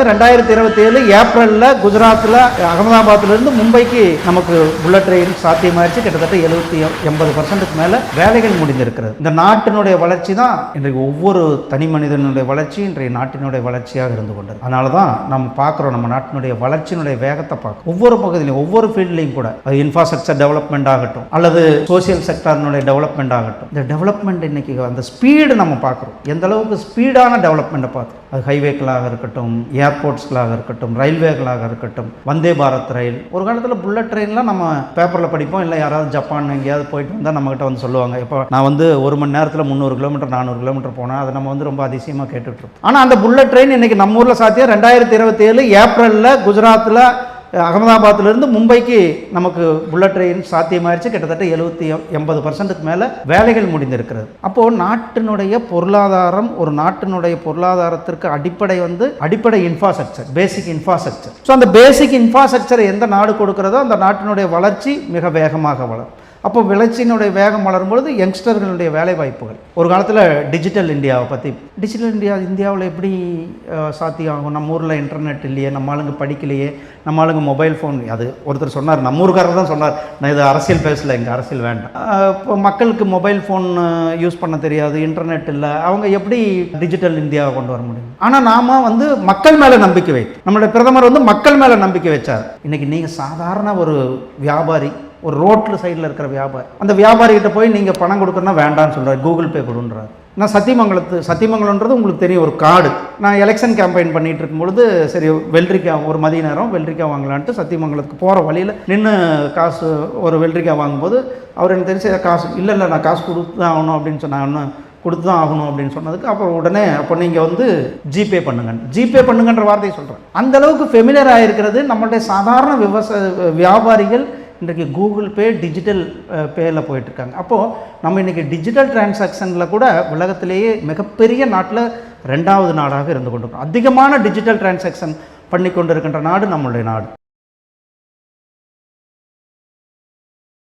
2027 ஏப்ரலில் குஜராத்தில் அகமதாபாத்திலிருந்து மும்பைக்கு நமக்கு புல்லட் ட்ரெயின் சாத்தியமாயிடுச்சு. கிட்டத்தட்ட 70-80% மேலே வேலைகள் முடிந்திருக்கிறது. இந்த நாட்டினுடைய வளர்ச்சி தான் இன்றைக்கு ஒவ்வொரு தனி மனிதனுடைய வளர்ச்சி இன்றைய நாட்டினுடைய வளர்ச்சியாக இருந்து கொண்டது. அதனால தான் நம்ம பார்க்குறோம், நம்ம நாட்டினுடைய வளர்ச்சியினுடைய வேகத்தை பார்க்குறோம். ஒவ்வொரு பகுதியிலையும் ஒவ்வொரு ஃபீல்ட்லையும் கூட அது இன்ஃப்ராஸ்ட்ரக்சர் டெவலப்மெண்ட் ஆகட்டும் அல்லது சோசியல் செக்டாரினுடைய டெவலப்மெண்ட் ஆகட்டும், இந்த டெவலப்மெண்ட் இன்னைக்கு அந்த ஸ்பீடு நம்ம பார்க்குறோம். எந்த அளவுக்கு ஸ்பீடான டெவலப்மெண்ட்டை பார்த்து அது ஹைவேக்களாக இருக்கட்டும், ஏர்போர்ட்ஸ்களாக இருக்கட்டும், ரயில்வேக்களாக இருக்கட்டும், வந்தே பாரத் ரயில். ஒரு காலத்தில் புல்லட் ட்ரெயின்லாம் நம்ம பேப்பரில் படிப்போம், இல்லை யாராவது ஜப்பான் எங்கேயாவது போயிட்டு வந்தால் நம்மகிட்ட வந்து சொல்லுவாங்க, இப்போ நான் வந்து 1 மணி நேரத்தில் 300 கிலோமீட்டர் 400 கிலோமீட்டர் போனேன். அதை நம்ம வந்து ரொம்ப அதிசயமாக கேட்டுட்ருக்கோம். ஆனால் அந்த புல்லட் ட்ரெயின் இன்றைக்கி நம்ம ஊரில் சாத்தியம் 2027 ஏப்ரலில் குஜராத்தில் அகமதாபாத்திலிருந்து மும்பைக்கு நமக்கு புல்லட் ட்ரெயின் சாத்தியமாயிருச்சு. கிட்டத்தட்ட 70-80% மேலே வேலைகள் முடிந்திருக்கிறது. அப்போது நாட்டினுடைய பொருளாதாரம், ஒரு நாட்டினுடைய பொருளாதாரத்திற்கு அடிப்படை இன்ஃப்ராஸ்ட்ரக்சர், பேசிக் இன்ஃப்ராஸ்ட்ரக்சர். ஸோ அந்த பேசிக் இன்ஃப்ராஸ்ட்ரக்சரை எந்த நாடு கொடுக்கிறதோ அந்த நாட்டினுடைய வளர்ச்சி மிக வேகமாக வளரும். அப்போ வளர்ச்சியினுடைய வேகம் வளரும்பொழுது யங்ஸ்டர்களுடைய வேலை வாய்ப்புகள். ஒரு காலத்தில் டிஜிட்டல் இந்தியாவை பற்றி, இந்தியாவில் எப்படி சாத்தியமாகும்? நம்ம ஊரில் இன்டர்நெட் இல்லையே, நம்ம ஆளுங்க படிக்கலையே, நம்ம ஆளுங்க மொபைல் ஃபோன். அது ஒருத்தர் சொன்னார், நம்ம ஊருக்காரர் தான் சொன்னார், நான் இது அரசியல் பேசலை, இங்கே அரசியல் வேண்டாம். இப்போ மக்களுக்கு மொபைல் ஃபோன் யூஸ் பண்ண தெரியாது, இன்டர்நெட் இல்லை, அவங்க எப்படி டிஜிட்டல் இந்தியாவை கொண்டு வர முடியும்? ஆனால் நாம் வந்து மக்கள் மேலே நம்பிக்கை வைத்து, நம்மளுடைய பிரதமர் வந்து மக்கள் மேலே நம்பிக்கை வச்சார். இன்றைக்கி நீங்கள் சாதாரண ஒரு வியாபாரி, ஒரு ரோட்டில் சைடில் இருக்கிற வியாபாரி, அந்த வியாபாரிகிட்ட போய் நீங்கள் பணம் கொடுக்கணும்னா வேண்டான்னு சொல்கிறார், கூகுள் பே கொடுன்றார். நான் சத்தியமங்கலன்றது உங்களுக்கு தெரியும், ஒரு காடு. நான் எலெக்ஷன் கேம்பெயின் பண்ணிகிட்டு இருக்கும்பொழுது சரி வெள்ளரிக்காய், ஒரு மதிய நேரம் வெள்ளரிக்காய் வாங்கலான்ட்டு சத்தியமங்கலத்துக்கு போகிற வழியில் நின்று காசு ஒரு வெள்ளரிக்காய் வாங்கும்போது அவர் எனக்கு தெரிஞ்ச காசு இல்லை நான் காசு கொடுத்து தான் ஆகணும் அப்படின்னு சொன்னாங்க. கொடுத்து தான் ஆகணும் அப்படின்னு சொன்னதுக்கு அப்புறம் உடனே அப்போ நீங்கள் வந்து ஜிபே பண்ணுங்கன்ற வார்த்தையை சொல்கிறேன். அந்தளவுக்கு ஃபெமிலியர் ஆகிருக்கிறது நம்மளுடைய சாதாரண வியாபாரிகள். இன்றைக்கு கூகுள் பே, டிஜிட்டல் பேயில் போயிட்டுருக்காங்க. அப்போது நம்ம இன்றைக்கி டிஜிட்டல் டிரான்சாக்ஷனில் கூட உலகத்திலேயே மிகப்பெரிய நாட்டில் 2வது நாடாக இருந்து கொண்டிருக்கோம். அதிகமான டிஜிட்டல் டிரான்சாக்ஷன் பண்ணி கொண்டு இருக்கின்ற நாடு நம்மளுடைய நாடு.